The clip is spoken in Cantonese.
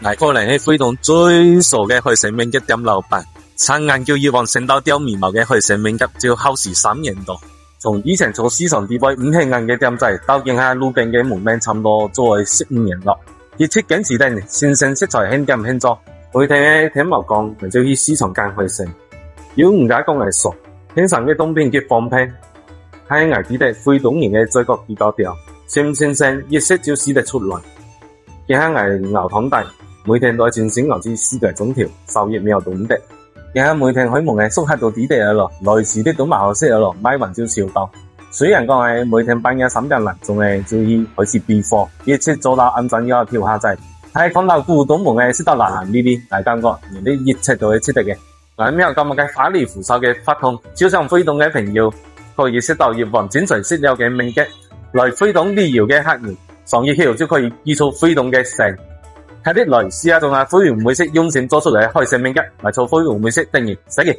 我可能係會動最傻嘅海鮮面嘅店老闆，曾研究以往升到掉眉毛嘅海鮮面嘅就耗時3年多。從以前做市場地位5萬嘅店仔，到現在路邊嘅門面差唔多做咗15年咯。而設計時代新鮮食材很掂很做，每天嘅聽冇講，咪就去市場揀海鮮。有唔解講係傻，天上嘅東邊嘅方片，喺外地嘅會動人嘅最高比較調，新唔新鮮一食就試得出來。而喺外牛湯底。每天都進行牛至4個鐘頭，收益沒有懂得。然後每天開門嘅熟客到底地咯，來時的都蠻好食咯，買完就燒到。雖然講係每天半夜3點嚟鐘嘅就去開始備貨，一切做到安全又要調下仔。係看到股東們嘅食到爛爛呢啲，嚟感覺人哋一切都係值得嘅。嗱，咩咁嘅花里胡哨嘅發通，就像會動嘅朋友可以食到業王精髓食料嘅名吉，來會動旅遊嘅客人，上一後就可以記住會動嘅成。睇啲來試下仲係會唔會識用心做出嚟海鮮面嘅，嚟做會唔會識定義，使嘅。